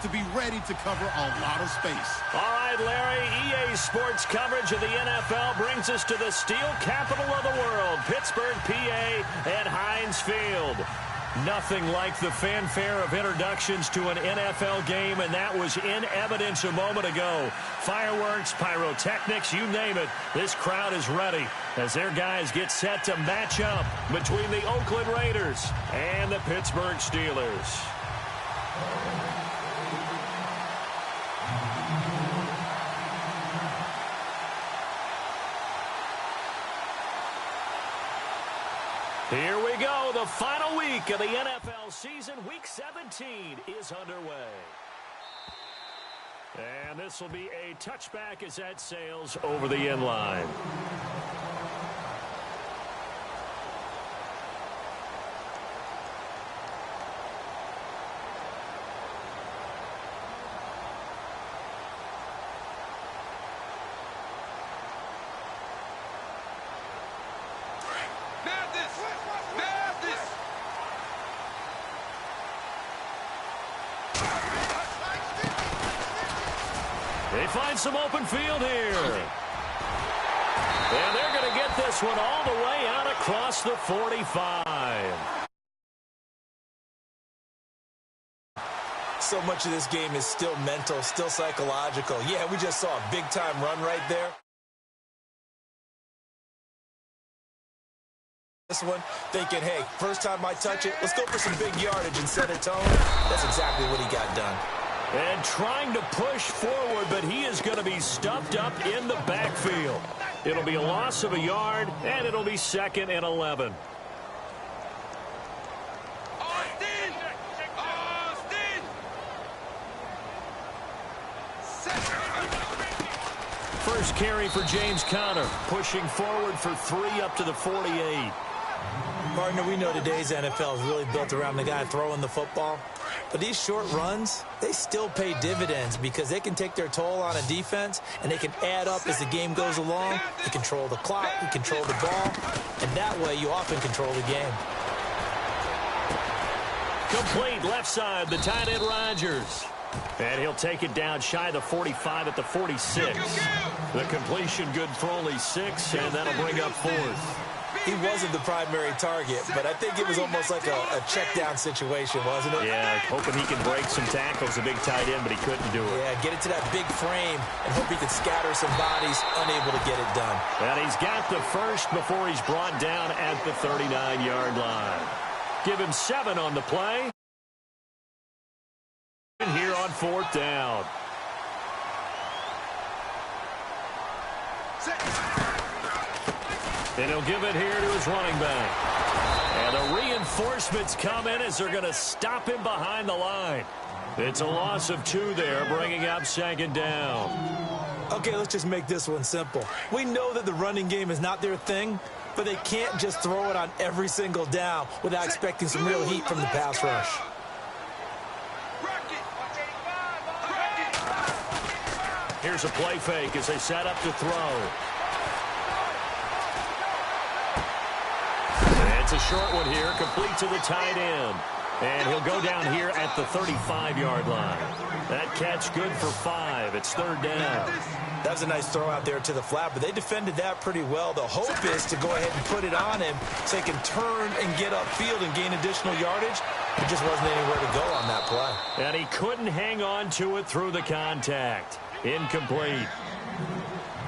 to be ready to cover a lot of space. All right, Larry, EA Sports coverage of the NFL brings us to the steel capital of the world, Pittsburgh, PA, at Heinz Field. Nothing like the fanfare of introductions to an NFL game, and that was in evidence a moment ago. Fireworks, pyrotechnics, you name it. This crowd is ready as their guys get set to match up between the Oakland Raiders and the Pittsburgh Steelers. Here we go. The final week of the NFL season. Week 17 is underway. And this will be a touchback as that sails over the end line. They find some open field here. And they're going to get this one all the way out across the 45. So much of this game is still mental, still psychological. Yeah, we just saw a big-time run right there. This one, thinking, hey, first time I touch it, let's go for some big yardage and set a tone. That's exactly what he got done. And trying to push forward, but he is going to be stuffed up in the backfield. It'll be a loss of a yard, and it'll be 2nd and 11. First carry for James Conner, pushing forward for 3 up to the 48. Partner, we know today's NFL is really built around the guy throwing the football. But these short runs, they still pay dividends because they can take their toll on a defense, and they can add up as the game goes along. You control the clock, you control the ball, and that way you often control the game. Complete left side, the tight end Rodgers. And he'll take it down shy of the 45 at the 46. The completion good for only 6, and that'll bring up 4th. He wasn't the primary target, but I think it was almost like a check-down situation, wasn't it? Yeah, hoping he can break some tackles, a big tight end, but he couldn't do it. Yeah, get it to that big frame and hope he can scatter some bodies, unable to get it done. And he's got the first before he's brought down at the 39-yard line. Give him 7 on the play. Here on 4th down. And he'll give it here to his running back. And the reinforcements come in as they're going to stop him behind the line. It's a loss of 2 there, bringing up 2nd down. Okay, let's just make this one simple. We know that the running game is not their thing, but they can't just throw it on every single down without expecting some real heat from the pass rush. Here's a play fake as they set up to throw. It's a short one here, complete to the tight end. And he'll go down here at the 35-yard line. That catch good for 5. It's 3rd down. That was a nice throw out there to the flat, but they defended that pretty well. The hope is to go ahead and put it on him so he can turn and get upfield and gain additional yardage. There just wasn't anywhere to go on that play. And he couldn't hang on to it through the contact. Incomplete.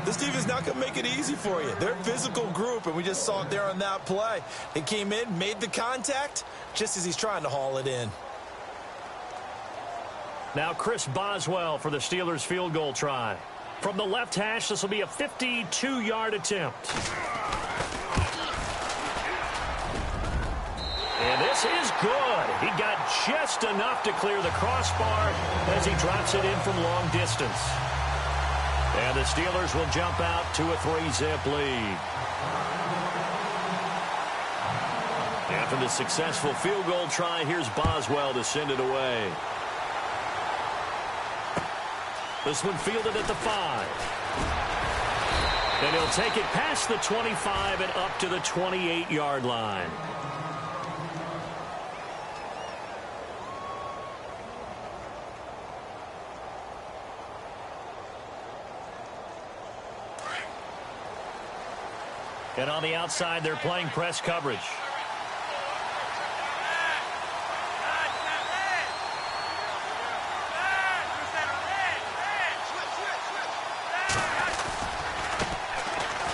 This team is not going to make it easy for you. They're a physical group, and we just saw it there on that play. They came in, made the contact, just as he's trying to haul it in. Now Chris Boswell for the Steelers field goal try. From the left hash, this will be a 52-yard attempt. And this is good. He got just enough to clear the crossbar as he drops it in from long distance. And the Steelers will jump out to a 3-zip lead. After the successful field goal try, here's Boswell to send it away. This one fielded at the 5. And he'll take it past the 25 and up to the 28-yard line. And on the outside, they're playing press coverage.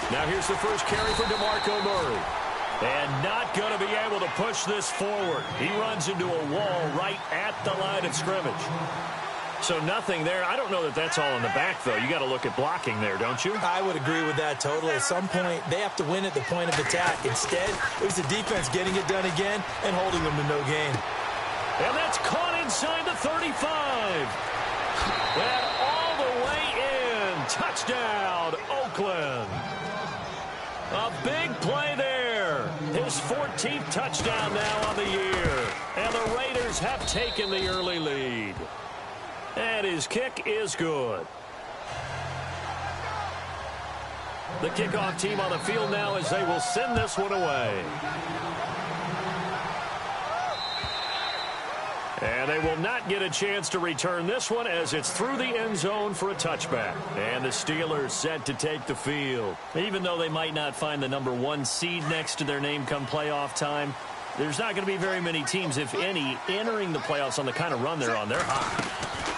Now here's the first carry for DeMarco Murray. And not going to be able to push this forward. He runs into a wall right at the line of scrimmage. So nothing there. I don't know that that's all in the back, though. You got to look at blocking there, don't you? I would agree with that totally. At some point, they have to win at the point of attack. Instead, it was the defense getting it done again and holding them to no gain. And that's caught inside the 35. And all the way in. Touchdown, Oakland. A big play there. His 14th touchdown now on the year. And the Raiders have taken the early lead. And his kick is good. The kickoff team on the field now as they will send this one away. And they will not get a chance to return this one as it's through the end zone for a touchback. And the Steelers set to take the field. Even though they might not find the number 1 seed next to their name come playoff time, there's not going to be very many teams, if any, entering the playoffs on the kind of run they're on. They're hot.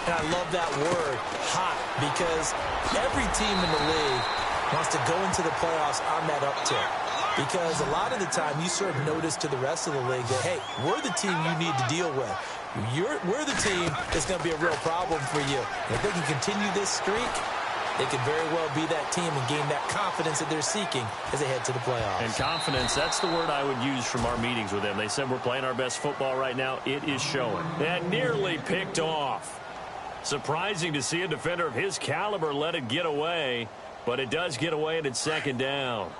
And I love that word, hot, because every team in the league wants to go into the playoffs on that uptick. Because a lot of the time you serve notice to the rest of the league that, hey, we're the team you need to deal with. We're the team that's going to be a real problem for you. And if they can continue this streak, they could very well be that team and gain that confidence that they're seeking as they head to the playoffs. And confidence, that's the word I would use from our meetings with them. They said we're playing our best football right now. It is showing. And nearly picked off. Surprising to see a defender of his caliber let it get away, but it does get away and it's second down.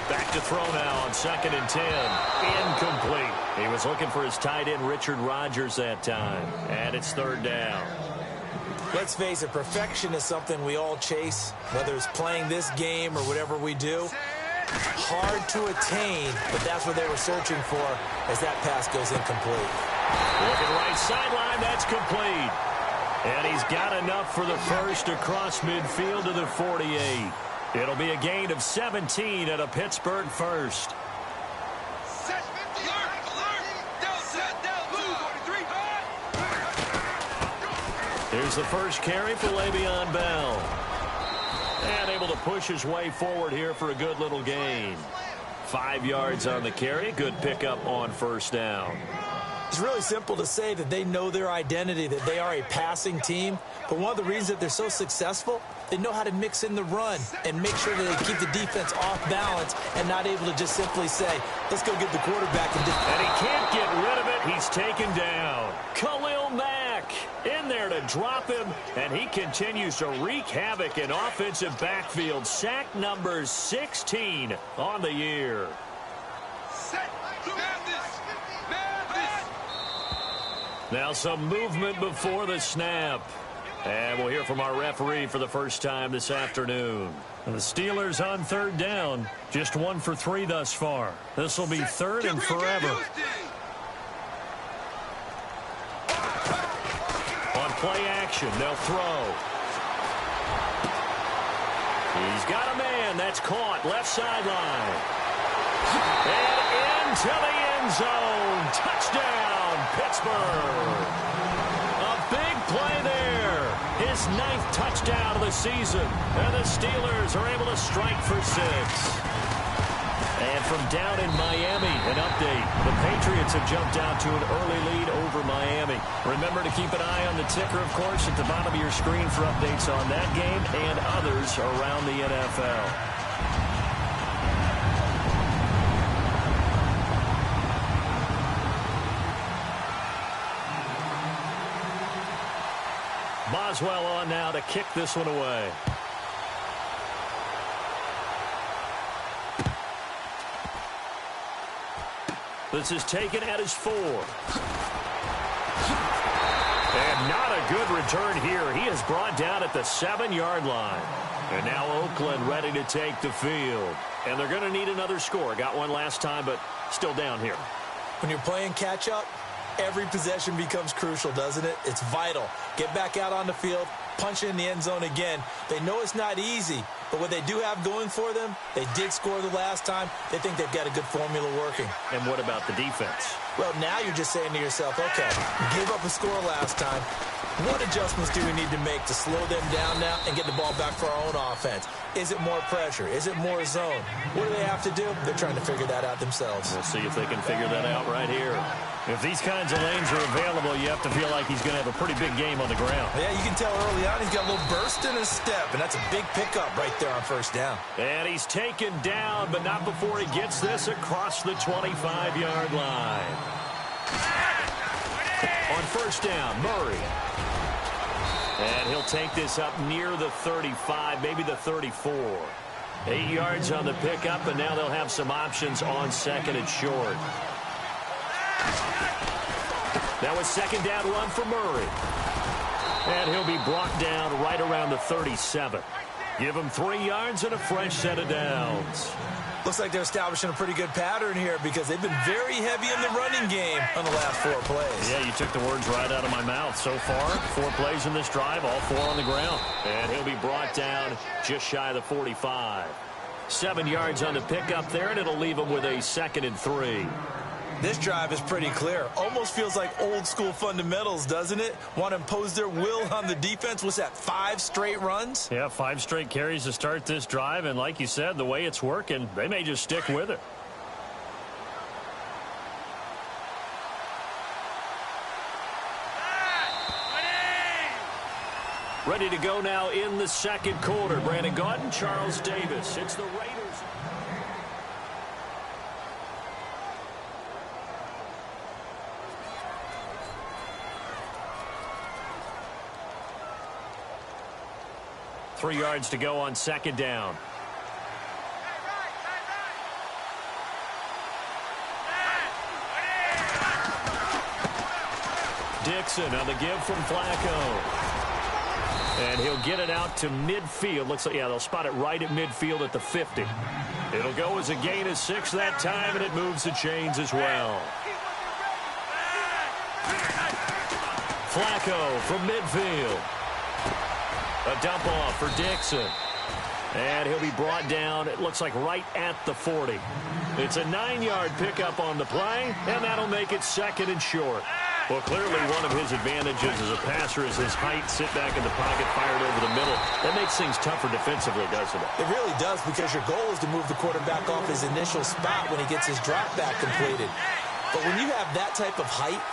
Back to throw now on 2nd and 10. Incomplete. He was looking for his tight end, Richard Rodgers, that time. And it's 3rd down. Let's face it, perfection is something we all chase, whether it's playing this game or whatever we do. Hard to attain, but that's what they were searching for as that pass goes incomplete. Looking right sideline, that's complete. And he's got enough for the first across midfield to the 48. It'll be a gain of 17 at a Pittsburgh first. Here's the first carry for Le'Veon Bell. And able to push his way forward here for a good little gain. 5 yards on the carry. Good pickup on 1st down. It's really simple to say that they know their identity, that they are a passing team. But one of the reasons that they're so successful, they know how to mix in the run and make sure that they keep the defense off balance and not able to just simply say, let's go get the quarterback. And he can't get rid of it. He's taken down. Khalil Mack in there to drop him, and he continues to wreak havoc in offensive backfield. Sack number 16 on the year. Now some movement before the snap. And we'll hear from our referee for the first time this afternoon. And the Steelers on 3rd down. Just 1 for 3 thus far. This will be 3rd and forever. On play action, they'll throw. He's got a man. That's caught. Left sideline. And into the end zone. Touchdown, Pittsburgh. A big play there. His 9th touchdown of the season. And the Steelers are able to strike for 6. And from down in Miami, an update. The Patriots have jumped out to an early lead over Miami. Remember to keep an eye on the ticker, of course, at the bottom of your screen for updates on that game and others around the NFL. Boswell on now to kick this one away. This is taken at his 4. And not a good return here. He is brought down at the 7-yard line. And now Oakland ready to take the field. And they're going to need another score. Got one last time, but still down here. When you're playing catch-up, every possession becomes crucial, doesn't it? It's vital. Get back out on the field, punch it in the end zone again. They know it's not easy, but what they do have going for them, they did score the last time. They think they've got a good formula working. And what about the defense? Well, now you're just saying to yourself, okay, we gave up a score last time. What adjustments do we need to make to slow them down now and get the ball back for our own offense? Is it more pressure? Is it more zone? What do they have to do? They're trying to figure that out themselves. We'll see if they can figure that out right here. If these kinds of lanes are available, you have to feel like he's going to have a pretty big game on the ground. Yeah, you can tell early on he's got a little burst in his step, and that's a big pickup right there on first down. And he's taken down, but not before he gets this across the 25-yard line. On first down, Murray. And he'll take this up near the 35, maybe the 34. 8 yards on the pickup, and now they'll have some options on second and short. That was second down run for Murray. And he'll be brought down right around the 37. Give him 3 yards and a fresh set of downs. Looks like they're establishing a pretty good pattern here because they've been very heavy in the running game on the last 4 plays. Yeah, you took the words right out of my mouth. So far, 4 plays in this drive, all 4 on the ground. And he'll be brought down just shy of the 45. 7 yards on the pickup there, and it'll leave him with a 2nd and 3. This drive is pretty clear. Almost feels like old school fundamentals, doesn't it? Want to impose their will on the defense. What's that, 5 straight runs? Yeah, 5 straight carries to start this drive. And like you said, the way it's working, they may just stick with it. Ready to go now in the second quarter. Brandon Gaudin, Charles Davis. It's the Raiders. Three yards to go on second down. Dixon on the give from Flacco. And he'll get it out to midfield. Looks like, yeah, they'll spot it right at midfield at the 50. It'll go as a gain of 6 that time, and it moves the chains as well. Flacco from midfield. A dump off for Dixon. And he'll be brought down, it looks like right at the 40. It's a 9-yard pickup on the play, and that'll make it 2nd and short. Well, clearly one of his advantages as a passer is his height, sit back in the pocket, fired over the middle. That makes things tougher defensively, doesn't it? It really does, because your goal is to move the quarterback off his initial spot when he gets his drop back completed. But when you have that type of height,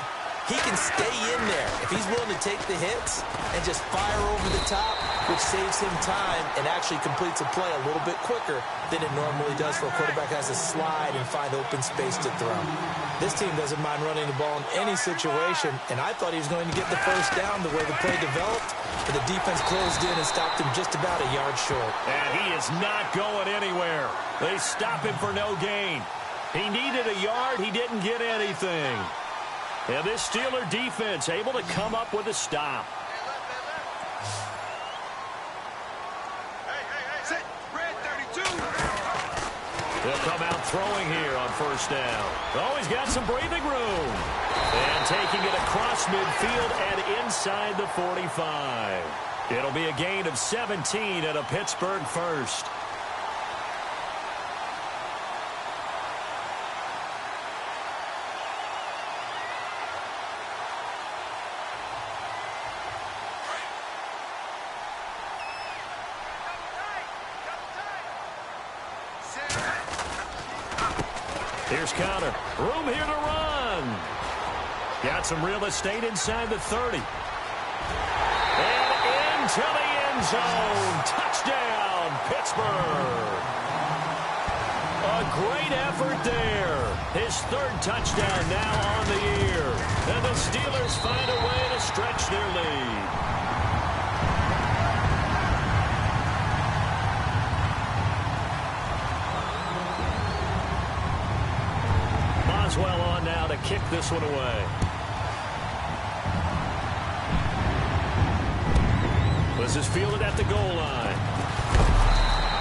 he can stay in there if he's willing to take the hits and just fire over the top, which saves him time and actually completes a play a little bit quicker than it normally does for a quarterback who has to slide and find open space to throw. This team doesn't mind running the ball in any situation, and I thought he was going to get the first down the way the play developed, but the defense closed in and stopped him just about a yard short. And he is not going anywhere. They stop him for no gain. He needed a yard. He didn't get anything. And this Steeler defense able to come up with a stop. Sit. Red 32. They'll come out throwing here on first down. Oh, he's got some breathing room. And taking it across midfield and inside the 45. It'll be a gain of 17 and a Pittsburgh first. Here's Conner. Room here to run. Got some real estate inside the 30. And into the end zone. Touchdown, Pittsburgh. A great effort there. His 3rd touchdown now on the year. And the Steelers find a way to stretch their lead. Well on now to kick this one away. This is fielded at the goal line.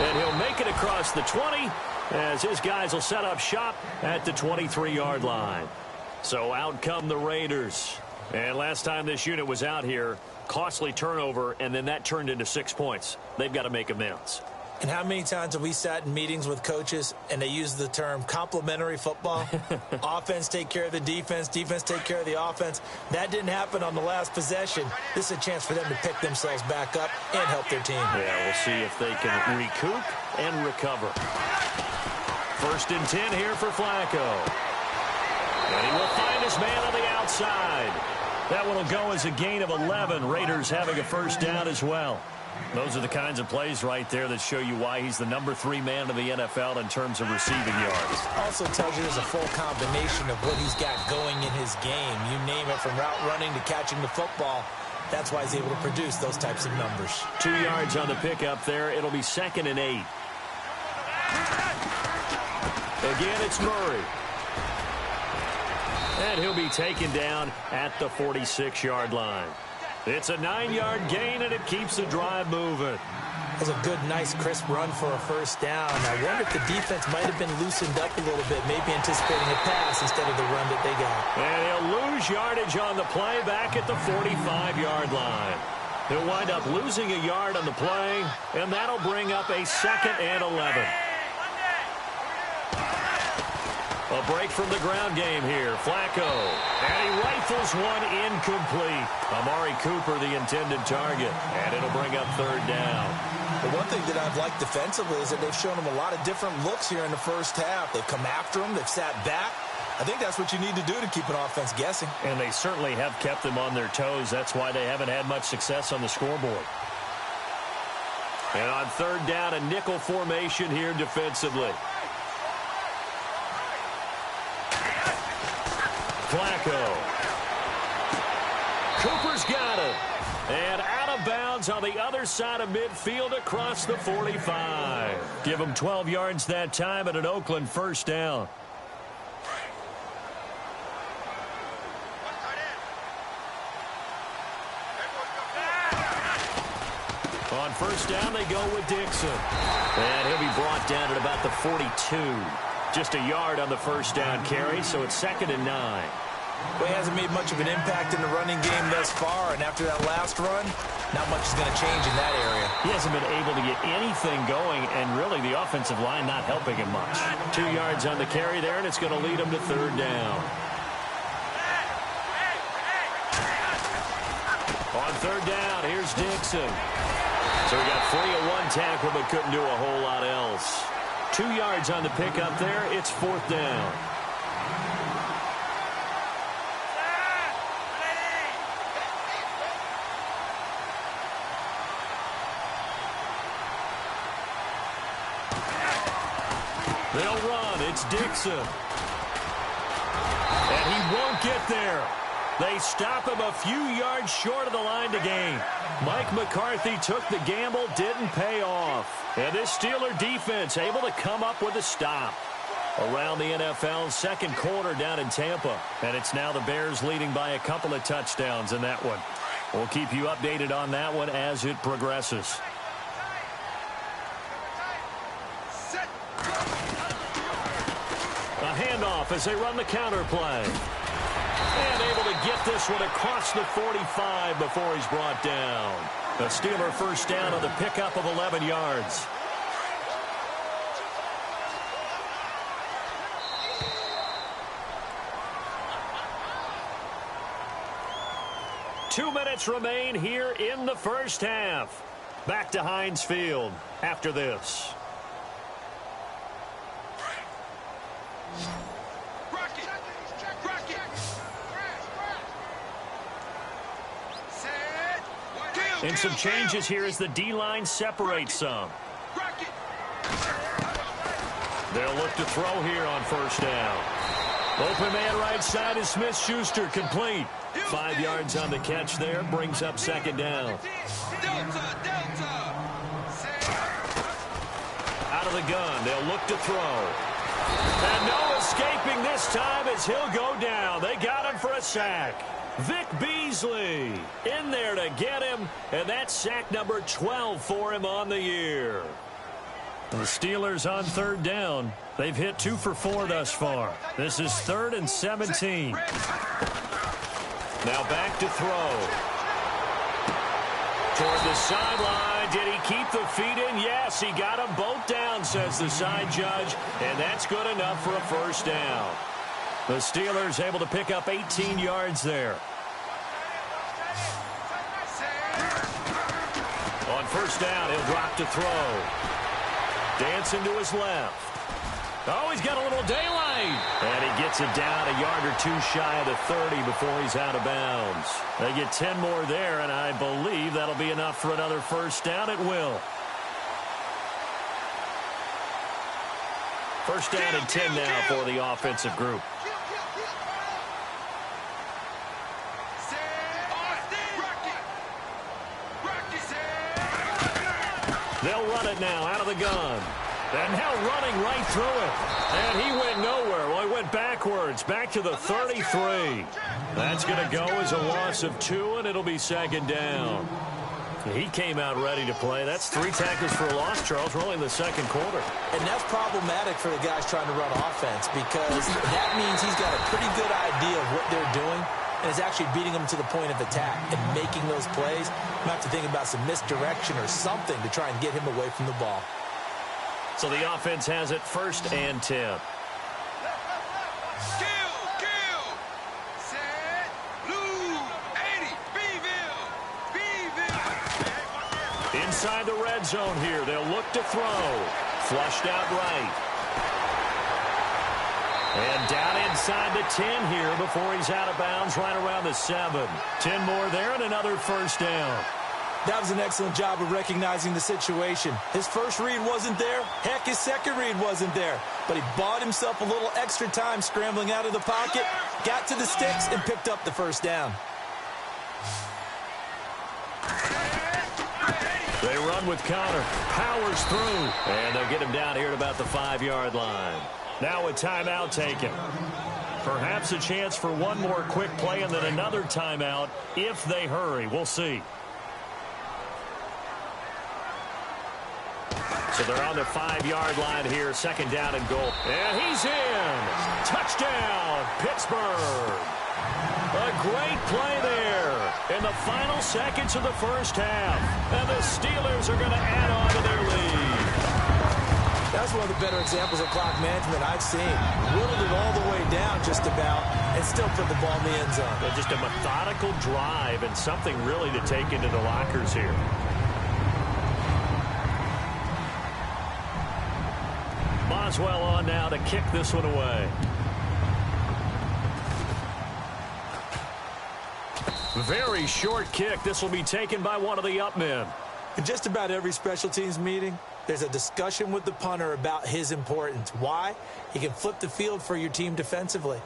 And he'll make it across the 20 as his guys will set up shop at the 23-yard line. So out come the Raiders. And last time this unit was out here, costly turnover, and then that turned into 6 points. They've got to make amends. And how many times have we sat in meetings with coaches and they use the term complementary football? Offense take care of the defense, defense take care of the offense. That didn't happen on the last possession. This is a chance for them to pick themselves back up and help their team. Yeah, we'll see if they can recoup and recover. 1st and 10 here for Flacco. And he will find his man on the outside. That one will go as a gain of 11. Raiders having a 1st down as well. Those are the kinds of plays right there that show you why he's the number 3 man in the NFL in terms of receiving yards. Also tells you there's a full combination of what he's got going in his game. You name it, from route running to catching the football. That's why he's able to produce those types of numbers. 2 yards on the pickup there. It'll be 2nd and 8. Again, it's Murray. And he'll be taken down at the 46-yard line. It's a 9-yard gain, and it keeps the drive moving. That's a good, nice, crisp run for a 1st down. I wonder if the defense might have been loosened up a little bit, maybe anticipating a pass instead of the run that they got. And he'll lose yardage on the play back at the 45-yard line. He'll wind up losing a yard on the play, and that'll bring up a 2nd and 11. A break from the ground game here. Flacco. And he rifles one incomplete. Amari Cooper, the intended target. And it'll bring up 3rd down. The one thing that I've liked defensively is that they've shown him a lot of different looks here in the 1st half. They've come after him. They've sat back. I think that's what you need to do to keep an offense guessing. And they certainly have kept them on their toes. That's why they haven't had much success on the scoreboard. And on 3rd down, a nickel formation here defensively. Flacco. Cooper's got it. And out of bounds on the other side of midfield across the 45. Give him 12 yards that time at an Oakland 1st down. On 1st down, they go with Dixon. And he'll be brought down at about the 42. Just a yard on the 1st down carry, so it's 2nd and 9. Well, he hasn't made much of an impact in the running game thus far, and after that last run, not much is going to change in that area. He hasn't been able to get anything going, and really the offensive line not helping him much. 2 yards on the carry there, and it's going to lead him to 3rd down. On 3rd down, here's Dixon. So he got free of one tackle, but couldn't do a whole lot else. 2 yards on the pickup there. It's 4th down. They'll run. It's Dixon. And he won't get there. They stop him a few yards short of the line to gain. Mike McCarthy took the gamble, didn't pay off. And this Steeler defense able to come up with a stop. Around the NFL's 2nd quarter down in Tampa. And it's now the Bears leading by a couple of touchdowns in that one. We'll keep you updated on that one as it progresses. A handoff as they run the counter play. And able to get this one across the 45 before he's brought down. The Steeler 1st down on the pickup of 11 yards. Two minutes remain here in the 1st half. Back to Heinz Field after this. And some changes here as the D-line separates some. They'll look to throw here on 1st down. Open man right side is Smith-Schuster, complete. 5 yards on the catch there, brings up 2nd down. Out of the gun, they'll look to throw. And no escaping this time as he'll go down. They got him for a sack. Vic Beasley in there to get him, and that's sack number 12 for him on the year. The Steelers on 3rd down. They've hit 2 for 4 thus far. This is 3rd and 17. Now back to throw. Toward the sideline. Did he keep the feet in? Yes, he got them both down, says the side judge. And that's good enough for a first down. The Steelers able to pick up 18 yards there. On first down, he'll drop to throw. Dancing to his left. Oh, he's got a little daylight. And he gets it down a yard or two shy of the 30 before he's out of bounds. They get 10 more there, and I believe that'll be enough for another first down. It will. First down and 10 now for the offensive group. They'll run it now out of the gun. And now running right through it. And he went nowhere. Well, he went backwards, back to the 33. That's going to go as a loss of 2, and it'll be second down. He came out ready to play. That's 3 tackles for a loss, Charles. We're only in the second quarter. And that's problematic for the guys trying to run offense because that means he's got a pretty good idea of what they're doing and is actually beating them to the point of attack and making those plays. You have to think about some misdirection or something to try and get him away from the ball. So the offense has it first and 10. Inside the red zone here. They'll look to throw. Flushed out right. And down inside the 10 here before he's out of bounds right around the 7. 10 more there and another first down. That was an excellent job of recognizing the situation. His first read wasn't there. Heck, his second read wasn't there. But he bought himself a little extra time scrambling out of the pocket, got to the sticks, and picked up the first down. They run with Connor. Powers through. And they'll get him down here at about the 5-yard line. Now a timeout taken. Perhaps a chance for one more quick play and then another timeout if they hurry. We'll see. So they're on the 5-yard line here. Second down and goal. And he's in. Touchdown, Pittsburgh. A great play there in the final seconds of the first half. And the Steelers are going to add on to their lead. That's one of the better examples of clock management I've seen. Whittled it all the way down just about and still put the ball in the end zone. Just a methodical drive and something really to take into the lockers here. Boswell on now to kick this one away. Very short kick. This will be taken by one of the up men. In just about every special teams meeting, there's a discussion with the punter about his importance. Why? He can flip the field for your team defensively,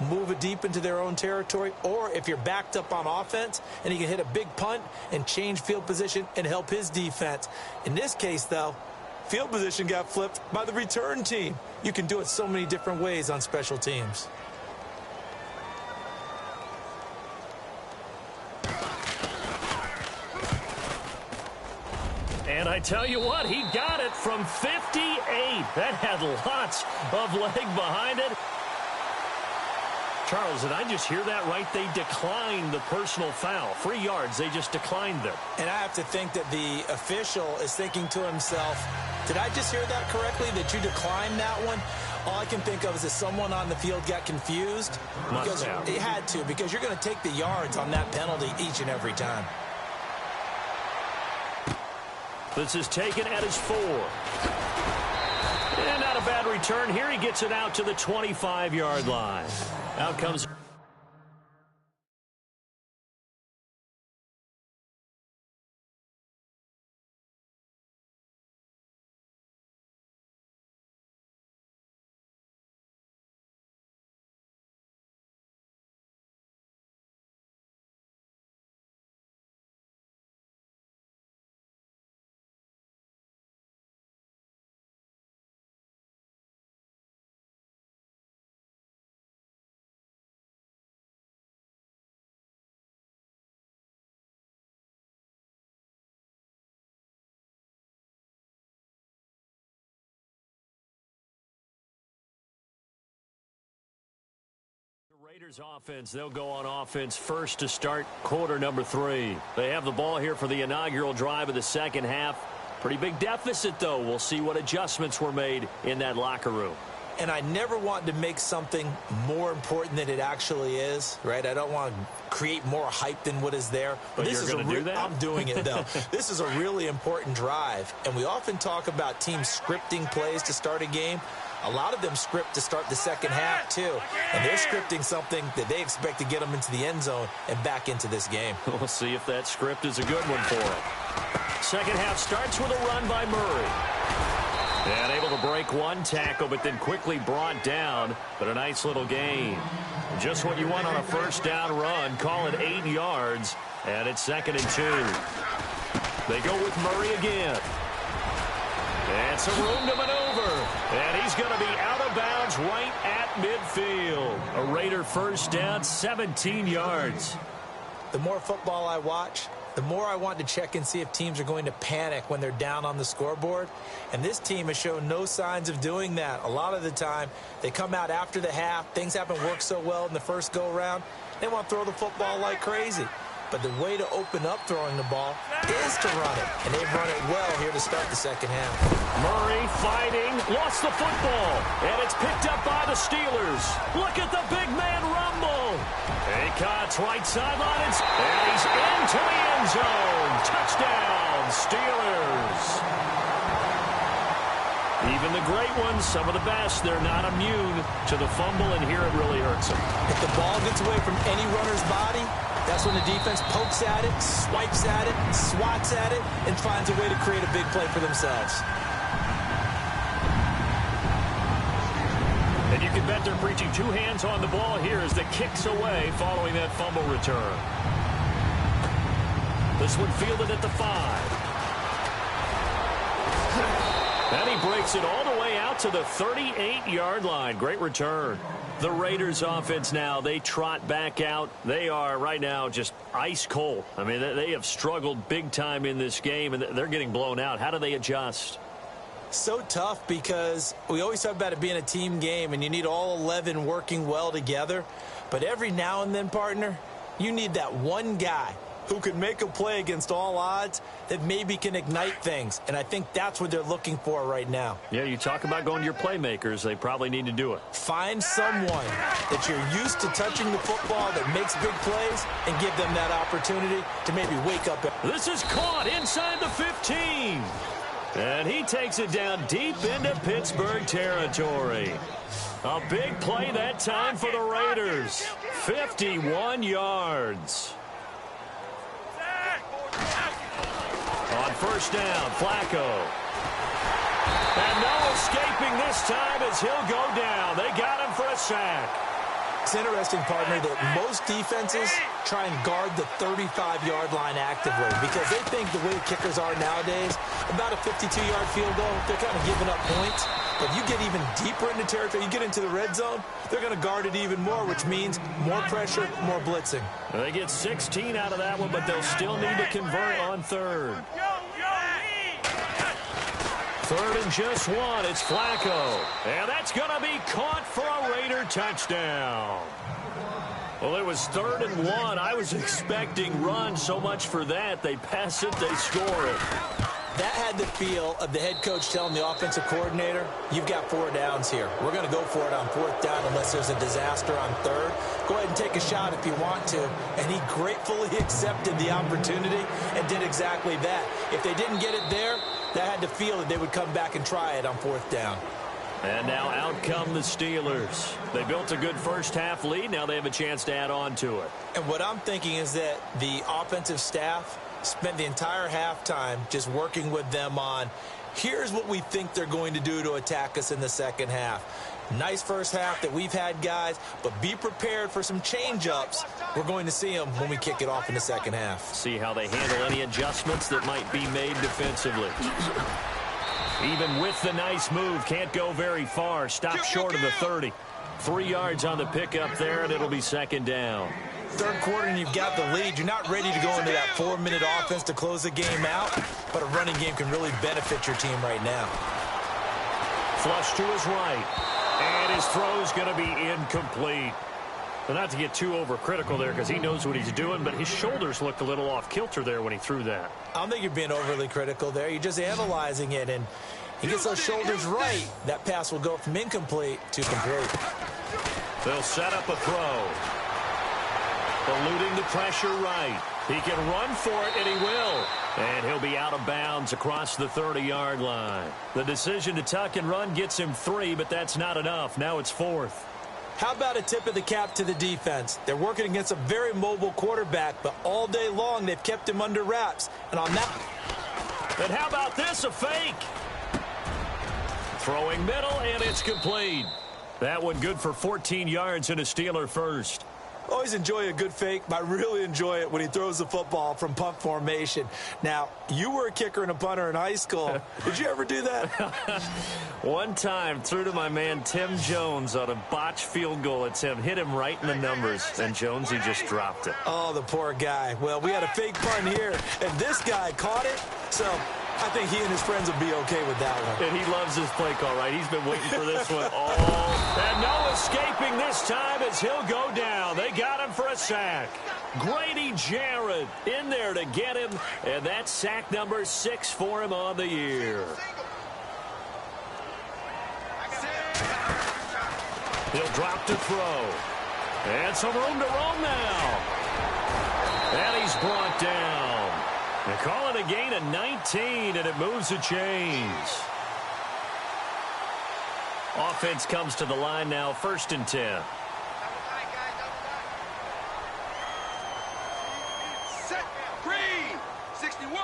move it deep into their own territory, or if you're backed up on offense, and he can hit a big punt and change field position and help his defense. In this case, though, field position got flipped by the return team. You can do it so many different ways on special teams. And I tell you what, he got it from 58. That had lots of leg behind it. Charles, did I just hear that right? They declined the personal foul. 3 yards, they just declined them. And I have to think that the official is thinking to himself, did I just hear that correctly, that you declined that one? All I can think of is that someone on the field got confused. Must have. He had to, because you're going to take the yards on that penalty each and every time. This is taken at his 4. And not a bad return here. He gets it out to the 25-yard line. Out comes Raiders offense, they'll go on offense first to start quarter number 3. They have the ball here for the inaugural drive of the second half. Pretty big deficit, though. We'll see what adjustments were made in that locker room. And I never want to make something more important than it actually is, right? I don't want to create more hype than what is there. But you're going to do that? I'm doing it, though. This is a really important drive, and we often talk about teams scripting plays to start a game. A lot of them script to start the second half, too. And they're scripting something that they expect to get them into the end zone and back into this game. We'll see if that script is a good one for them. Second half starts with a run by Murray. And able to break one tackle, but then quickly brought down. But a nice little gain. Just what you want on a first down run. Call it 8 yards. And it's 2nd and 2. They go with Murray again. And some room to maneuver. And he's going to be out of bounds right at midfield. A Raider first down, 17 yards. The more football I watch, the more I want to check and see if teams are going to panic when they're down on the scoreboard. And this team has shown no signs of doing that. A lot of the time, they come out after the half. Things haven't worked so well in the first go-around. They want to throw the football like crazy. But the way to open up throwing the ball is to run it. And they've run it well here to start the second half. Murray fighting, lost the football, and it's picked up by the Steelers. Look at the big man rumble. He cuts right sideline, and he's into the end zone. Touchdown, Steelers. Even the great ones, some of the best, they're not immune to the fumble, and here it really hurts them. If the ball gets away from any runner's body, that's when the defense pokes at it, swipes at it, swats at it, and finds a way to create a big play for themselves. And you can bet they're preaching 2 hands on the ball here as the kick's away following that fumble return. This one fielded at the 5. And he breaks it all the way out to the 38-yard line. Great return. The Raiders offense now, they trot back out. They are right now just ice cold. I mean, they have struggled big time in this game, and they're getting blown out. How do they adjust? So tough because we always talk about it being a team game, and you need all 11 working well together. But every now and then, partner, you need that one guy who can make a play against all odds that maybe can ignite things. And I think that's what they're looking for right now. Yeah, you talk about going to your playmakers. They probably need to do it. Find someone that you're used to touching the football that makes big plays and give them that opportunity to maybe wake up. This is caught inside the 15. And he takes it down deep into Pittsburgh territory. A big play that time for the Raiders. 51 yards. On first down, Flacco. And no escaping this time as he'll go down. They got him for a sack. It's interesting, partner, that most defenses try and guard the 35-yard line actively because they think the way kickers are nowadays, about a 52-yard field goal, they're kind of giving up points. But you get even deeper into territory, you get into the red zone, they're going to guard it even more, which means more pressure, more blitzing. They get 16 out of that one, but they'll still need to convert on third. Third and just 1, it's Flacco. And that's going to be caught for a Raider touchdown. Well, it was 3rd and 1. I was expecting run so much for that. They pass it, they score it. That had the feel of the head coach telling the offensive coordinator, you've got 4 downs here. We're going to go for it on 4th down unless there's a disaster on 3rd. Go ahead and take a shot if you want to. And he gratefully accepted the opportunity and did exactly that. If they didn't get it there, that had the feel that they would come back and try it on 4th down. And now out come the Steelers. They built a good first half lead. Now they have a chance to add on to it. And what I'm thinking is that the offensive staff spent the entire halftime just working with them on, here's what we think they're going to do to attack us in the second half. Nice first half that we've had, guys, but be prepared for some change-ups. We're going to see them when we kick it off in the second half. See how they handle any adjustments that might be made defensively. Even with the nice move, can't go very far. Stop short of the 30. 3 yards on the pickup there, and it'll be 2nd down. Third quarter and you've got the lead. You're not ready to go into that 4-minute offense to close the game out, but a running game can really benefit your team right now. Flush to his right, and his throw's going to be incomplete. Well, not to get too overcritical there because he knows what he's doing, but his shoulders looked a little off kilter there when he threw that. I don't think you're being overly critical there. You're just analyzing it, and he gets those shoulders right. That pass will go from incomplete to complete. They'll set up a throw. Eluding the pressure right. He can run for it, and he will. And he'll be out of bounds across the 30-yard line. The decision to tuck and run gets him 3, but that's not enough. Now it's 4th. How about a tip of the cap to the defense? They're working against a very mobile quarterback, but all day long they've kept him under wraps. And on that... And how about this, a fake? Throwing middle, and it's complete. That one good for 14 yards and a Steeler first. Always enjoy a good fake, but I really enjoy it when he throws the football from punt formation. Now, you were a kicker and a punter in high school. Did you ever do that? One time, threw to my man Tim Jones on a botched field goal attempt. Hit him right in the numbers, and Jones, he just dropped it. Oh, the poor guy. Well, we had a fake punt here, and this guy caught it, so I think he and his friends will be okay with that one. And he loves his play call, right? He's been waiting for this one all. And no escaping this time as he'll go down. They got him for a sack. Grady Jarrett in there to get him, and that's sack number 6 for him on the year. He'll drop to throw. And some room to roam now. And he's brought down. They call it a gain of 19, and it moves the chains. Offense comes to the line now, 1st and 10. Set. Green. 61.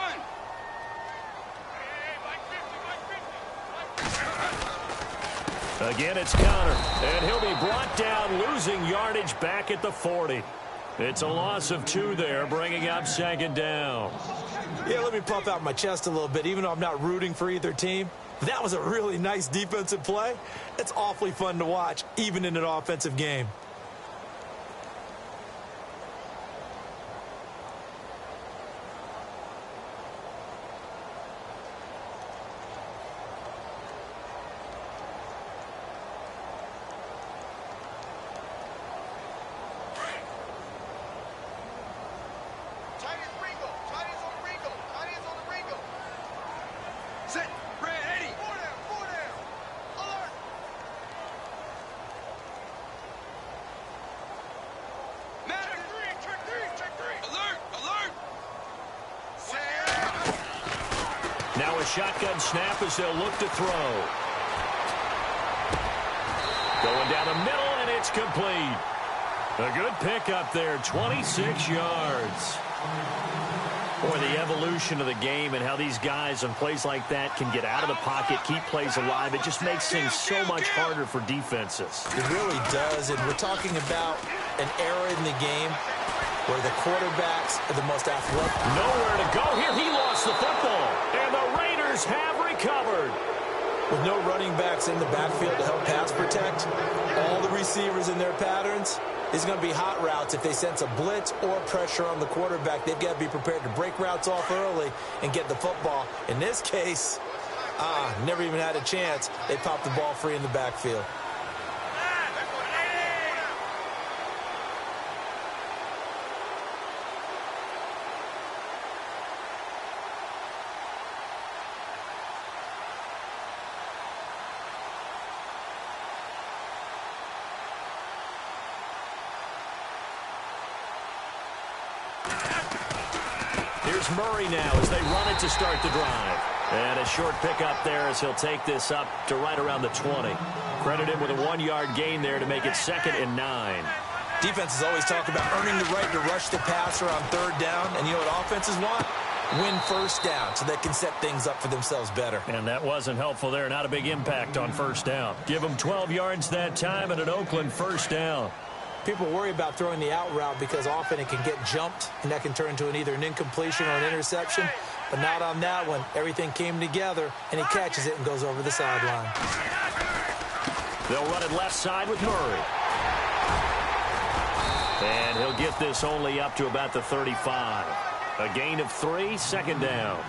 Again, it's Connor, and he'll be brought down, losing yardage back at the 40. It's a loss of 2 there, bringing up 2nd down. Yeah, let me puff out my chest a little bit, even though I'm not rooting for either team. That was a really nice defensive play. It's awfully fun to watch, even in an offensive game. Set. Red 80. 4 down. 4 down. Alert. Matt. Check 3. Check 3. Alert. Alert. Set. Now a shotgun snap as they'll look to throw. Going down the middle, and it's complete. A good pickup there, 26 yards. Boy, the evolution of the game and how these guys on plays like that can get out of the pocket, keep plays alive, it just makes things so much harder for defenses. It really does, and we're talking about an era in the game where the quarterbacks are the most athletic. Nowhere to go here. He lost the football, and the Raiders have recovered. With no running backs in the backfield to help pass protect, all the receivers in their patterns, it's going to be hot routes. If they sense a blitz or pressure on the quarterback, they've got to be prepared to break routes off early and get the football. In this case, never even had a chance. They popped the ball free in the backfield. Here's Murray now as they run it to start the drive. And a short pickup there as he'll take this up to right around the 20. Credit him with a 1-yard gain there to make it 2nd and 9. Defenses always talk about earning the right to rush the passer on 3rd down. And you know what offenses want? Win 1st down so they can set things up for themselves better. And that wasn't helpful there. Not a big impact on 1st down. Give them 12 yards that time and an Oakland 1st down. People worry about throwing the out route because often it can get jumped, and that can turn into either an incompletion or an interception. But not on that one. Everything came together, and he catches it and goes over the sideline. They'll run it left side with Murray. And he'll get this only up to about the 35. A gain of 3, 2nd down.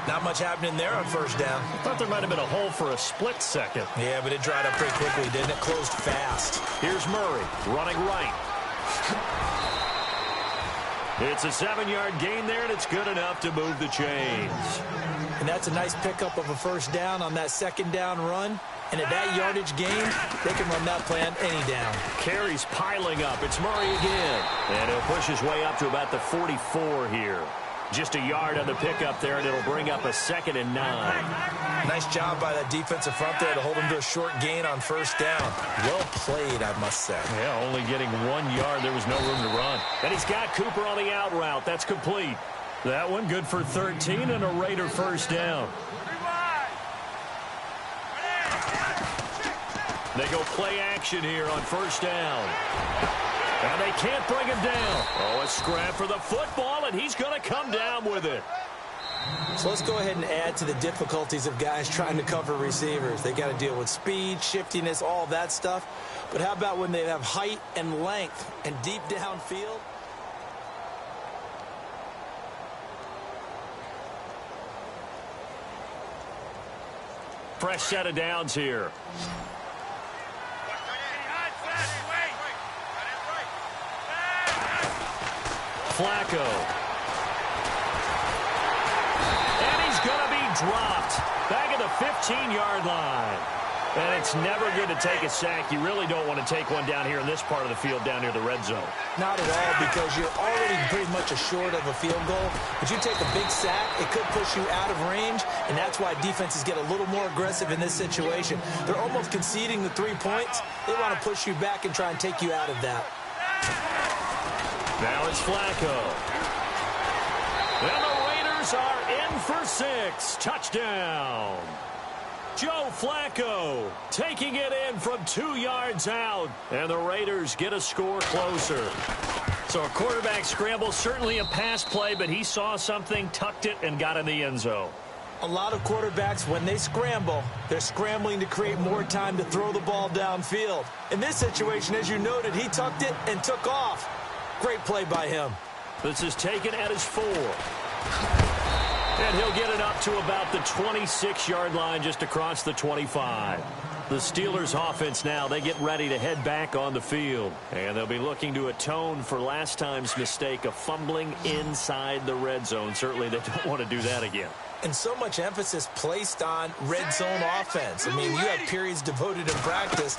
Not much happening there on 1st down. I thought there might have been a hole for a split second. Yeah, but it dried up pretty quickly, didn't it? Closed fast. Here's Murray running right. It's a 7-yard gain there, and it's good enough to move the chains. And that's a nice pickup of a first down on that second down run. And at that yardage gain, they can run that play on any down. Carries piling up. It's Murray again. And he'll push his way up to about the 44 here. Just a yard on the pickup there, and it'll bring up a 2nd and 9. Nice job by that defensive front there to hold him to a short gain on first down. Well played, I must say. Yeah, only getting 1 yard. There was no room to run. And he's got Cooper on the out route. That's complete. That one good for 13 and a Raider first down. They go play action here on first down. And they can't bring him down. Oh, a scrap for the football, and he's going to come down with it. So let's go ahead and add to the difficulties of guys trying to cover receivers. They got to deal with speed, shiftiness, all that stuff. But how about when they have height and length and deep downfield? Fresh set of downs here. Flacco. And he's going to be dropped back at the 15-yard line. And it's never good to take a sack. You really don't want to take one down here in this part of the field down near the red zone. Not at all, because you're already pretty much short of a field goal. But you take a big sack, it could push you out of range, and that's why defenses get a little more aggressive in this situation. They're almost conceding the 3 points. They want to push you back and try and take you out of that. Now it's Flacco. And the Raiders are in for 6. Touchdown. Joe Flacco taking it in from 2 yards out. And the Raiders get a score closer. So a quarterback scramble, certainly a pass play, but he saw something, tucked it, and got in the end zone. A lot of quarterbacks, when they scramble, they're scrambling to create more time to throw the ball downfield. In this situation, as you noted, he tucked it and took off. Great play by him. This is taken at his 4. And he'll get it up to about the 26-yard line, just across the 25. The Steelers offense now, they get ready to head back on the field. And they'll be looking to atone for last time's mistake of fumbling inside the red zone. Certainly they don't want to do that again. And so much emphasis placed on red zone offense. I mean, you have periods devoted in practice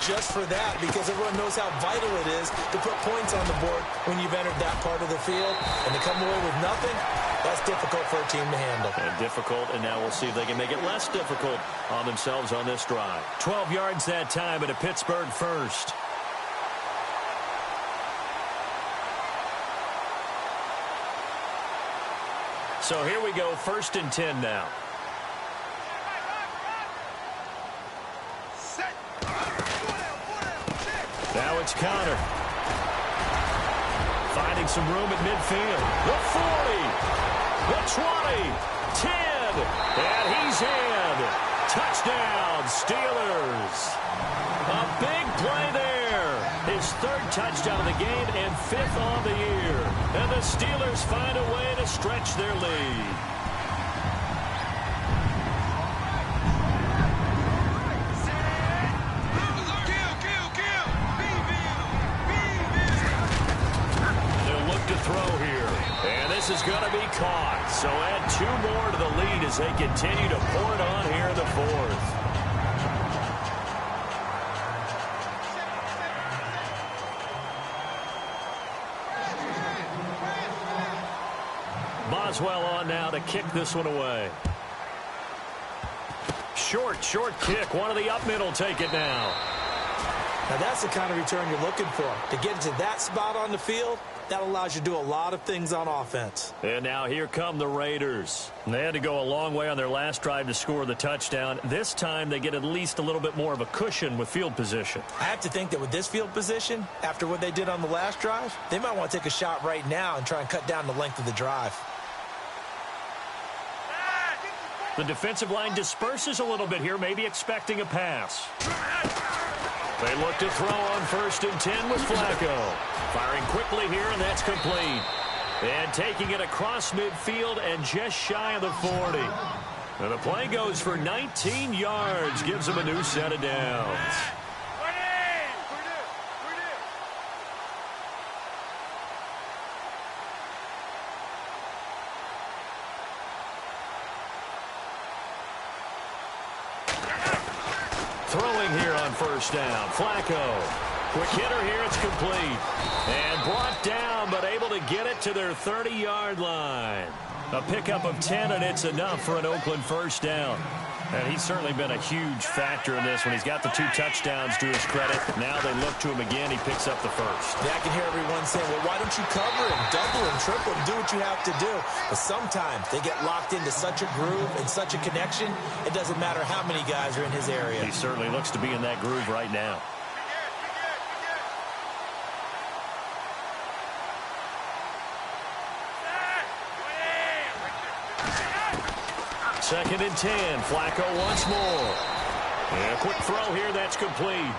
just for that, because everyone knows how vital it is to put points on the board when you've entered that part of the field. And to come away with nothing, that's difficult for a team to handle. And difficult, and now we'll see if they can make it less difficult on themselves on this drive. 12 yards that time, and a Pittsburgh first. So here we go, 1st and 10 now. Now it's Connor. Finding some room at midfield. The 40, the 20, 10, and he's in. Touchdown, Steelers. A big play there. His 3rd touchdown of the game and 5th on the year. And the Steelers find a way to stretch their lead. They'll look to throw here. And this is going to be caught. So add 2 more to the lead as they continue to pour it on here in the 4th. Boswell on now to kick this one away. Short kick. One of the up middle take it now. Now that's the kind of return you're looking for. To get into that spot on the field, that allows you to do a lot of things on offense. And now here come the Raiders. They had to go a long way on their last drive to score the touchdown. This time they get at least a little bit more of a cushion with field position. I have to think that with this field position, after what they did on the last drive, they might want to take a shot right now and try and cut down the length of the drive. The defensive line disperses a little bit here, maybe expecting a pass. They look to throw on 1st and 10 with Flacco. Firing quickly here, and that's complete. And taking it across midfield and just shy of the 40. And the play goes for 19 yards, gives them a new set of downs. Throwing here on first down. Flacco. Quick hitter here. It's complete. And brought down, but able to get it to their 30-yard line. A pickup of 10, and it's enough for an Oakland first down. And he's certainly been a huge factor in this when he's got the 2 touchdowns to his credit. Now they look to him again. He picks up the first. Yeah, I can hear everyone saying, well, why don't you cover him, double him, triple him, do what you have to do. But sometimes they get locked into such a groove and such a connection, it doesn't matter how many guys are in his area. He certainly looks to be in that groove right now. Second and 10. Flacco once more. And a quick throw here. That's complete.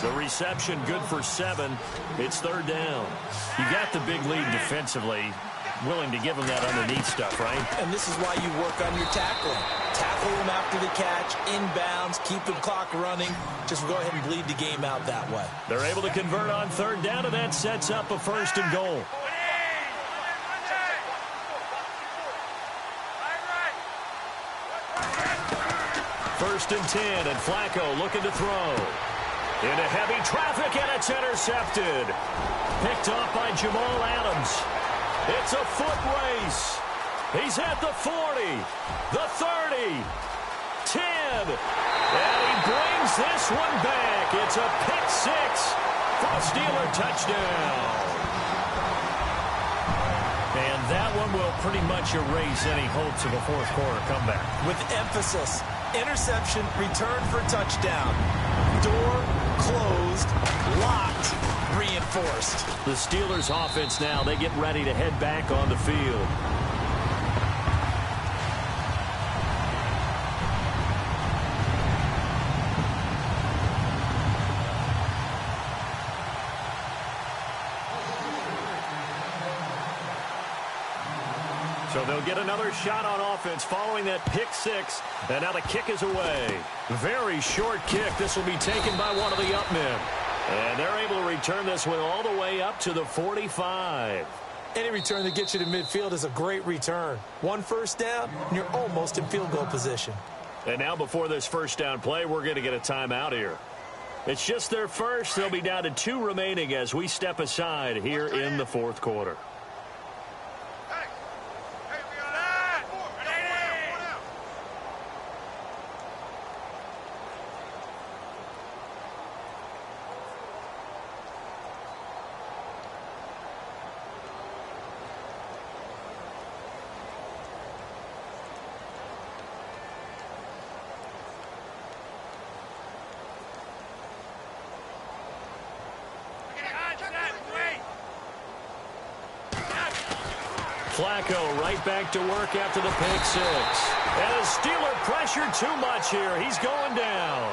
The reception good for 7. It's third down. You got the big lead defensively. Willing to give him that underneath stuff, right? And this is why you work on your tackling. Tackle him after the catch, inbounds, keep the clock running. Just go ahead and bleed the game out that way. They're able to convert on third down, and that sets up a first and goal. First and 10, and Flacco looking to throw. Into heavy traffic, and it's intercepted. Picked off by Jamal Adams. It's a foot race. He's at the 40, the 30, 10, and he brings this one back. It's a pick 6 for a Steeler touchdown. And that one will pretty much erase any hopes of a fourth quarter comeback. With emphasis, interception, return for touchdown. Door closed, locked, reinforced. The Steelers offense now, they get ready to head back on the field. So they'll get another shot on offense following that pick 6. And now the kick is away. Very short kick. This will be taken by one of the up men. And they're able to return this one all the way up to the 45. Any return that gets you to midfield is a great return. One first down, and you're almost in field goal position. And now before this first down play, we're going to get a timeout here. It's just their first. They'll be down to 2 remaining as we step aside here in the fourth quarter. Flacco right back to work after the pick 6. And the Steeler pressure too much here. He's going down.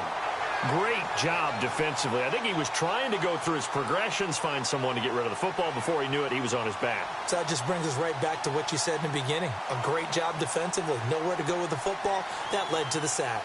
Great job defensively. I think he was trying to go through his progressions, find someone to get rid of the football. Before he knew it, he was on his back. So that just brings us right back to what you said in the beginning. A great job defensively. Nowhere to go with the football. That led to the sack.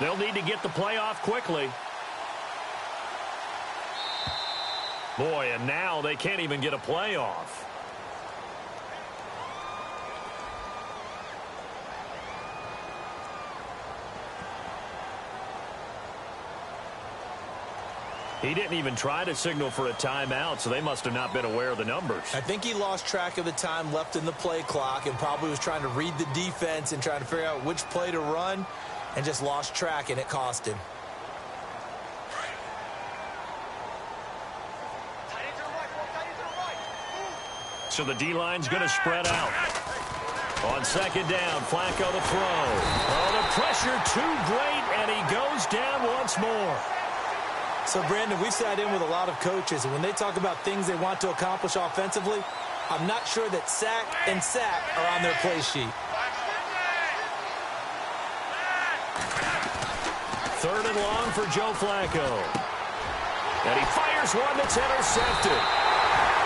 They'll need to get the play off quickly. Boy, and now they can't even get a play off. He didn't even try to signal for a timeout, so they must have not been aware of the numbers. I think he lost track of the time left in the play clock and probably was trying to read the defense and trying to figure out which play to run. And just lost track, and it cost him. So the D-line's going to spread out. On second down, Flacco the throw. Oh, the pressure too great, and he goes down once more. So, Brandon, we've sat in with a lot of coaches, and when they talk about things they want to accomplish offensively, I'm not sure that sack and sack are on their play sheet. Third and long for Joe Flacco. And he fires one that's intercepted.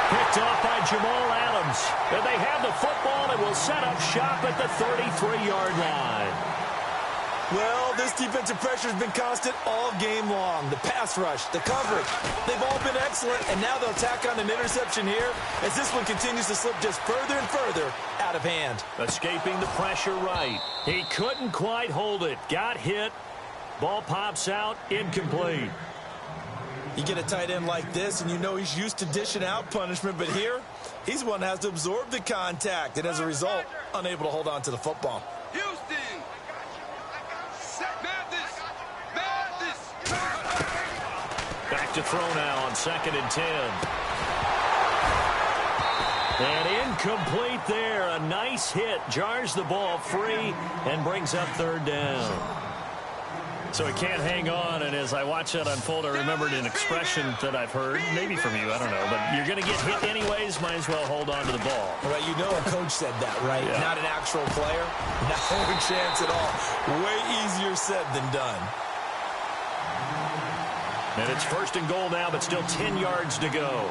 Picked off by Jamal Adams. And they have the football and will set up shop at the 33-yard line. Well, this defensive pressure has been constant all game long. The pass rush, the coverage, they've all been excellent, and now they'll tack on an interception here as this one continues to slip just further and further out of hand. Escaping the pressure right. He couldn't quite hold it. Got hit. Ball pops out. Incomplete. You get a tight end like this, and you know he's used to dishing out punishment, but here, he's one that has to absorb the contact, and as a result, unable to hold on to the football. Houston. Back to throw now on 2nd and 10. And incomplete there. A nice hit. Jars the ball free and brings up 3rd down. So he can't hang on, and as I watch that unfold, I remembered an expression that I've heard, maybe from you, I don't know, but you're going to get hit anyways, might as well hold on to the ball. Right, you know a coach said that, right? Yeah. Not an actual player. No chance at all. Way easier said than done. And it's 1st and goal now, but still 10 yards to go.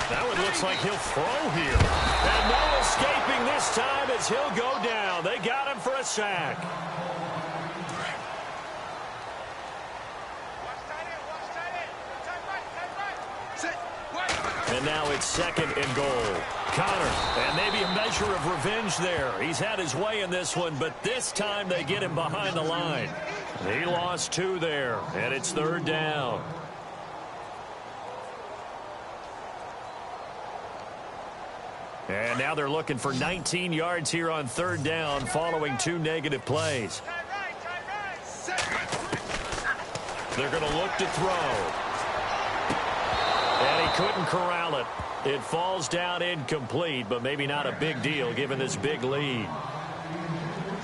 That one looks like he'll throw here. And no escaping this time as he'll go down. They got him for a sack. And now it's 2nd and goal. Connor, and maybe a measure of revenge there. He's had his way in this one, but this time they get him behind the line. He lost 2 there, and it's 3rd down. And now they're looking for 19 yards here on 3rd down following 2 negative plays. They're going to look to throw. And he couldn't corral it. It falls down incomplete, but maybe not a big deal given this big lead.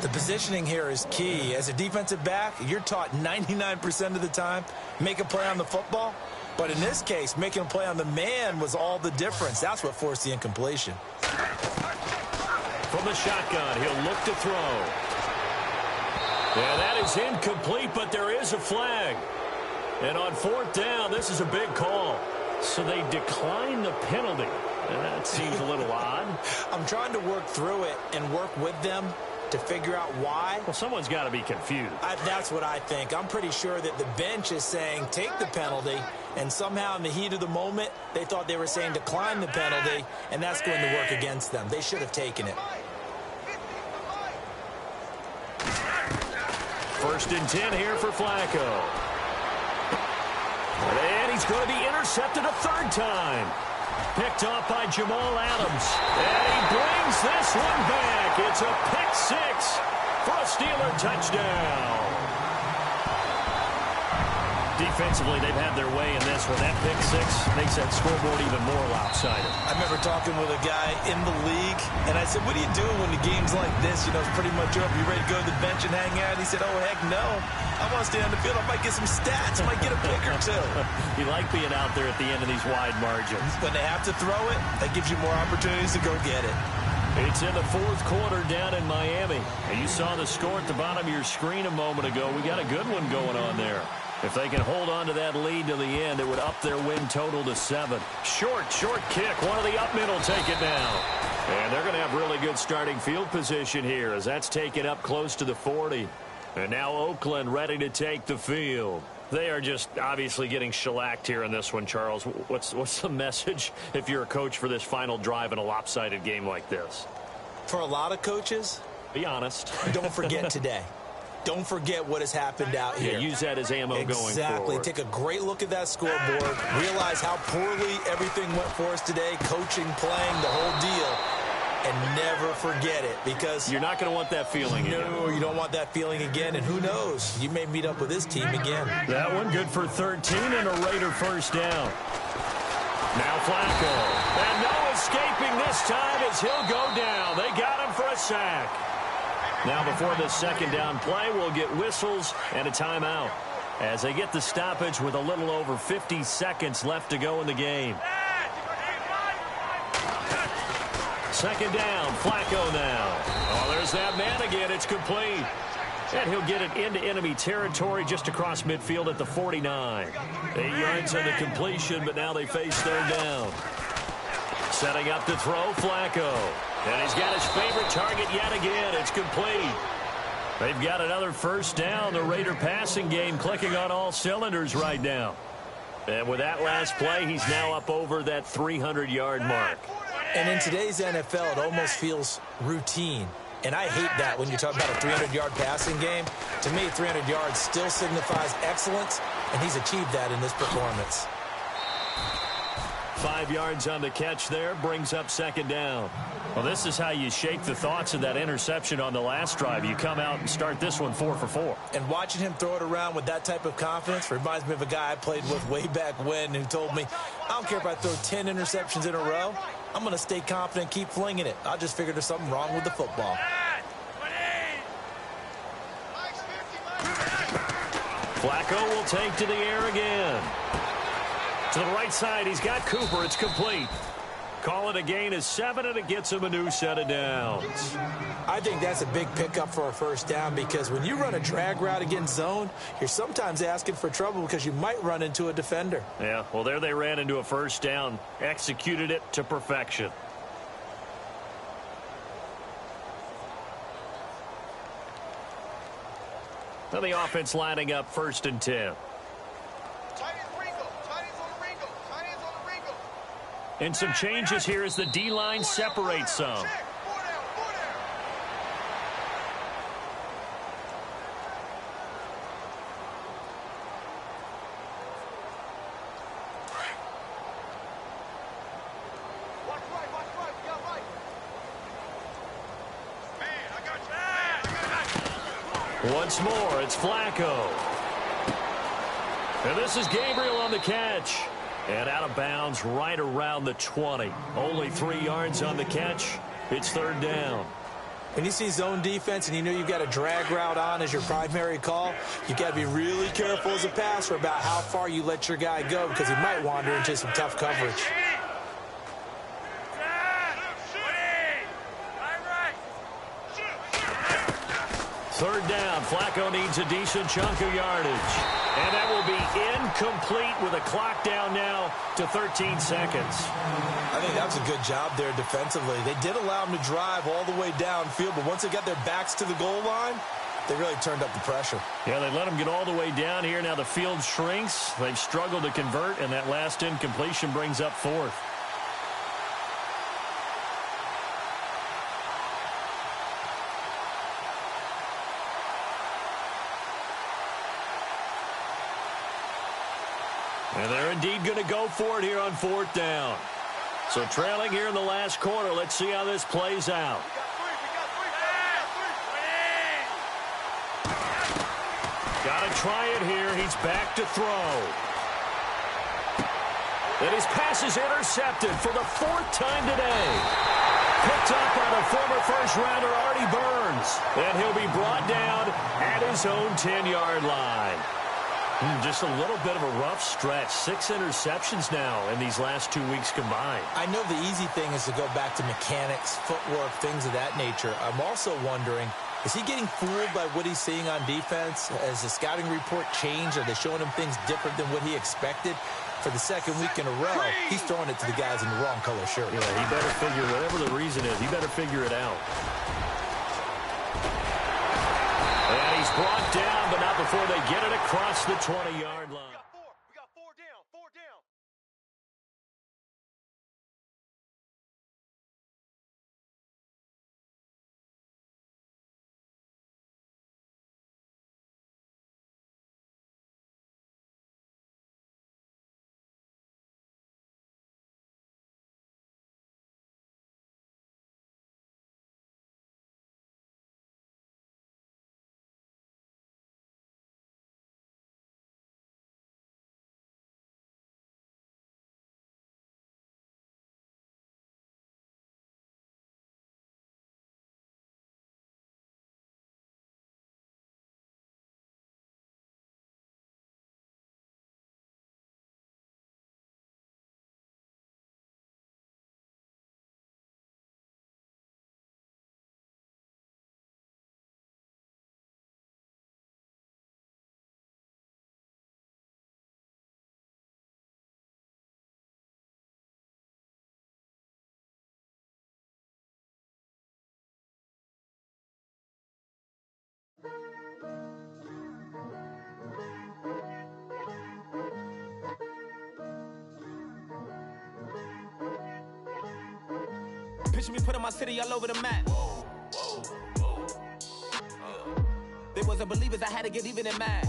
The positioning here is key. As a defensive back, you're taught 99% of the time, make a play on the football. But in this case, making a play on the man was all the difference. That's what forced the incompletion. From the shotgun, he'll look to throw. And that is incomplete, but there is a flag. And on 4th down, this is a big call. So they decline the penalty. That seems a little odd. I'm trying to work through it and work with them to figure out why. Well, someone's got to be confused. That's what I think. I'm pretty sure that the bench is saying take the penalty, and somehow in the heat of the moment, they thought they were saying decline the penalty, and that's going to work against them. They should have taken it. 1st and 10 here for Flacco. And he's going to be intercepted a 3rd time. Picked off by Jamal Adams. And he brings this one back. It's a pick 6 for a Steeler touchdown. Defensively, they've had their way in this one. That pick 6 makes that scoreboard even more lopsided. I remember talking with a guy in the league, and I said, what do you do when the game's like this? You know, it's pretty much over. You ready to go to the bench and hang out? He said, oh, heck no. I want to stay on the field. I might get some stats. I might get a pick or 2. You like being out there at the end of these wide margins. When they have to throw it, that gives you more opportunities to go get it. It's in the 4th quarter down in Miami. And you saw the score at the bottom of your screen a moment ago. We got a good one going on there. If they can hold on to that lead to the end, it would up their win total to 7. Short kick. One of the up men will take it down. And they're going to have really good starting field position here as that's taken up close to the 40. And now Oakland ready to take the field. They are just obviously getting shellacked here in this one, Charles. What's the message if you're a coach for this final drive in a lopsided game like this? For a lot of coaches, be honest. Don't forget today. Don't forget what has happened out here. Yeah, use that as ammo going forward. Exactly. Take a great look at that scoreboard. Realize how poorly everything went for us today. Coaching, playing, the whole deal. And never forget it, because you're not going to want that feeling again. No, you don't want that feeling again. And who knows? You may meet up with this team again. That one good for 13 and a Raider 1st down. Now Flacco. And no escaping this time as he'll go down. They got him for a sack. Now before the 2nd down play, we'll get whistles and a timeout as they get the stoppage with a little over 50 seconds left to go in the game. 2nd down, Flacco now. Oh, there's that man again. It's complete. And he'll get it into enemy territory just across midfield at the 49. 8 yards on the completion, but now they face third down. Setting up to throw, Flacco. And he's got his favorite target yet again. It's complete. They've got another first down. The Raider passing game clicking on all cylinders right now. And with that last play, he's now up over that 300-yard mark. And in today's NFL, it almost feels routine. And I hate that when you talk about a 300-yard passing game. To me, 300 yards still signifies excellence, and he's achieved that in this performance. 5 yards on the catch there, brings up second down. Well, this is how you shake the thoughts of that interception on the last drive. You come out and start this one 4 for 4. And watching him throw it around with that type of confidence reminds me of a guy I played with way back when who told me, I don't care if I throw 10 interceptions in a row. I'm going to stay confident and keep flinging it. I just figured there's something wrong with the football. Flacco will take to the air again. To the right side, he's got Cooper. It's complete. Call it a gain of 7, and it gets him a new set of downs. I think that's a big pickup for a first down because when you run a drag route against zone, you're sometimes asking for trouble because you might run into a defender. Yeah, well, there they ran into a first down. Executed it to perfection. Now the offense lining up 1st and 10. And some changes here as the D-line separates some. Once more, it's Flacco. And this is Gabriel on the catch. And out of bounds right around the 20. Only 3 yards on the catch. It's third down. When you see zone defense and you know you've got a drag route on as your primary call, you've got to be really careful as a passer about how far you let your guy go because he might wander into some tough coverage. Third down. Flacco needs a decent chunk of yardage. And that will be incomplete with a clock down now to 13 seconds. I think that was a good job there defensively. They did allow them to drive all the way downfield, but once they got their backs to the goal line, they really turned up the pressure. Yeah, they let them get all the way down here. Now the field shrinks. They've struggled to convert, and that last incompletion brings up 4th. And they're indeed going to go for it here on 4th down. So trailing here in the last quarter. Let's see how this plays out. Got to try it here. He's back to throw. And his pass is intercepted for the 4th time today. Picked up by the former first-rounder Artie Burns. And he'll be brought down at his own 10-yard line. Just a little bit of a rough stretch. 6 interceptions now in these last 2 weeks combined. I know the easy thing is to go back to mechanics, footwork, things of that nature. I'm also wondering, is he getting fooled by what he's seeing on defense? Has the scouting report changed? Are they showing him things different than what he expected? For the 2nd week in a row, he's throwing it to the guys in the wrong color shirt. Yeah, he better figure, whatever the reason is, he better figure it out. And he's brought down, but not before they get it across the 20-yard line. picture me putting my city all over the map. They wasn't believers, I had to get even and mad.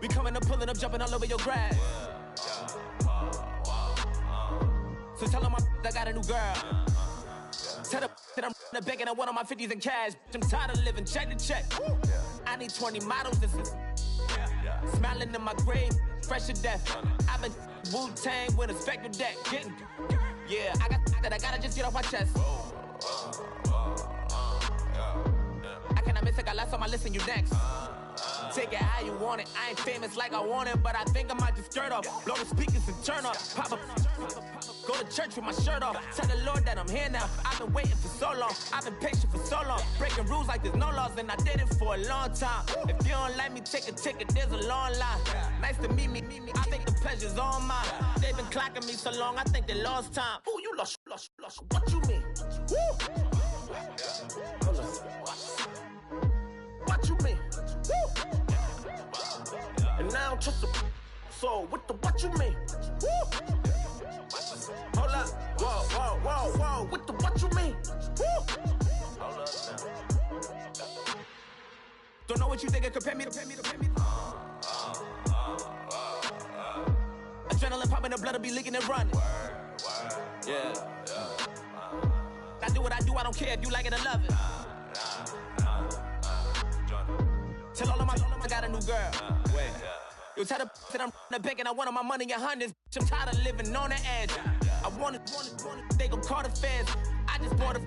We coming up, pulling up, jumping all over your grass. So tell them I got a new girl. Tell them that I'm begging at one of my 50s in cash. I'm tired of living check to check. I need 20 models. This is smiling in my grave, fresh to death. I've been Wu-Tang with a spectral deck. Yeah, I gotta just get off my chest. I cannot miss it, got last on my list and you next. Take it how you want it. I ain't famous like I want it, but I think I might just skirt off. Blow the speakers and turn up. Pop up. Go to church with my shirt off. Tell the Lord that I'm here now. I've been waiting for so long. I've been patient for so long. Breaking rules like there's no laws, and I did it for a long time. If you don't like me, take a ticket. There's a long line. Nice to meet me. I think the pleasure's all mine. They've been clocking me so long, I think they lost time. Ooh, you lost. What you mean? Woo! What you mean? Woo! And now I don't trust the so what you mean? Woo! Hold up, whoa, what you mean? Woo! Hold up now. Don't know what you think, compare me to. Adrenaline popping, the blood will be leaking and running. Yeah. I do what I do, I don't care if you like it or love it. Tell all of my I got a new girl. Wait. You tell the that I'm the bank and I want all my money in hundreds. I'm tired of living on the edge. I want it, they gon' call the feds. I just bought a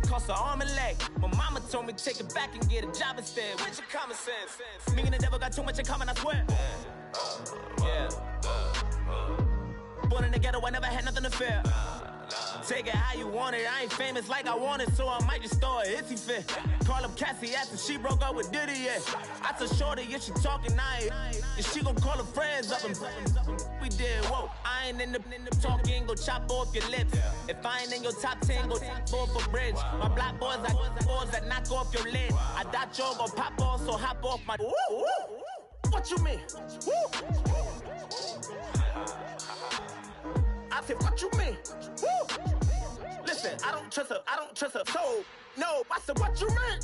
cost an arm and leg. My mama told me take it back and get a job instead. Where's your common sense? Me and the devil got too much in common, I swear. Yeah. Born in the ghetto, I never had nothing to fear. Take it how you want it. I ain't famous like I want it, so I might just throw a hissy fit. Call up Cassie after she broke up with Diddy, yeah. I told Shorty, if she talking, if she gon' call her friends up and we did, whoa. I ain't in the talking, go chop off your lips. If I ain't in your top 10, go top 4 for bridge. My black boys, I got boys that knock off your lid. I thought you gon' pop off, so hop off my. What you mean? I said, what you mean? Woo! Listen, I don't trust her, so, no, I said, what you mean?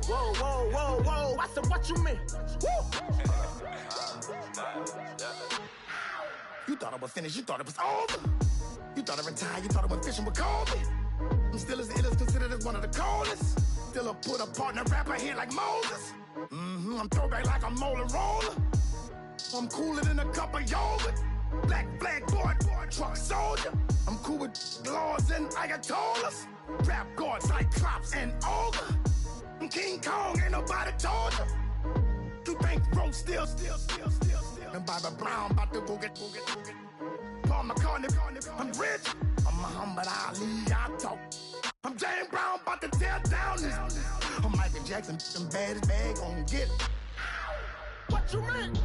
Whoa, I said, what you mean? Woo! You thought I was finished, you thought it was over. You thought I retired, you thought I went fishing with Kobe. I'm still as ill as considered as one of the coldest. Still a put a partner rapper here like Moses. I'm throwback like a molar roller. I'm cooler than a cup of yogurt. Black flag boy, truck soldier. I'm cool with laws and Ayatollahs. Rap gods like Cyclops and Ogre. I'm King Kong, ain't nobody told you. You think road still. And Bobby Brown about to go get. Paul McCartney, I'm rich. I'm Muhammad Ali, I talk. I'm James Brown, about to tear down this. I'm Michael Jackson, them baddest bag gon' get. What you mean?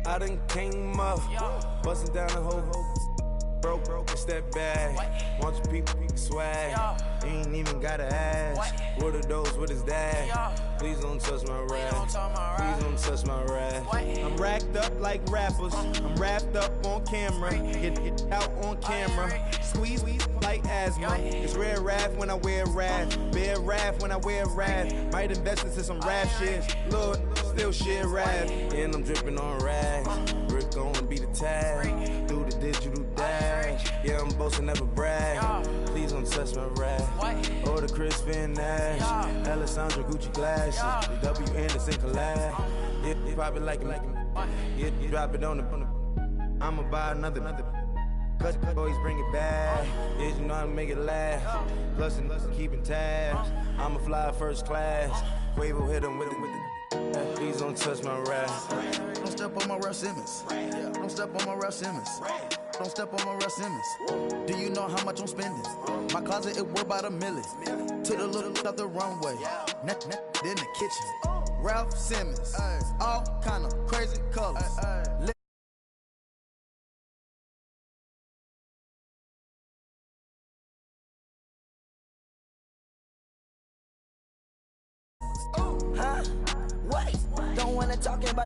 I done came up, bustin' down the whole broke, step back. Want your people swag, you ain't even gotta ask. What are those, what is that? Please don't touch my rap, please don't touch my rap. I'm racked up like rappers, I'm wrapped up on camera. Get out on camera, squeeze like asthma. It's rare wrath when I wear wrath, bare wrath when I wear wrath. Might invest into some rap shit, Lord, still shit wrath. And I'm dripping on rags, Rick gon' be the tag, do the digital dash. Yeah, I'm boasting, never brag. Please don't touch my rag. Or the Chris Finn Nash. Alessandra Gucci glasses. The W Anderson collab. Yeah, you pop it like it. Yeah, you drop it on the. I'ma buy another. Cut, always bring it back. Yeah, you know how to make it laugh. Plus and keeping tabs. I'ma fly first class. Quavo hit him with it. Please don't touch my rap. Don't step on my Russ Simmons. Don't step on my Russ Simmons. Don't step on my Russ Simmons. Do you know how much I'm spending? My closet, it worth about $1 million. To the little of the runway. Then the kitchen. Ralph Simmons. All kind of crazy colors. Huh? What? Don't wanna talk about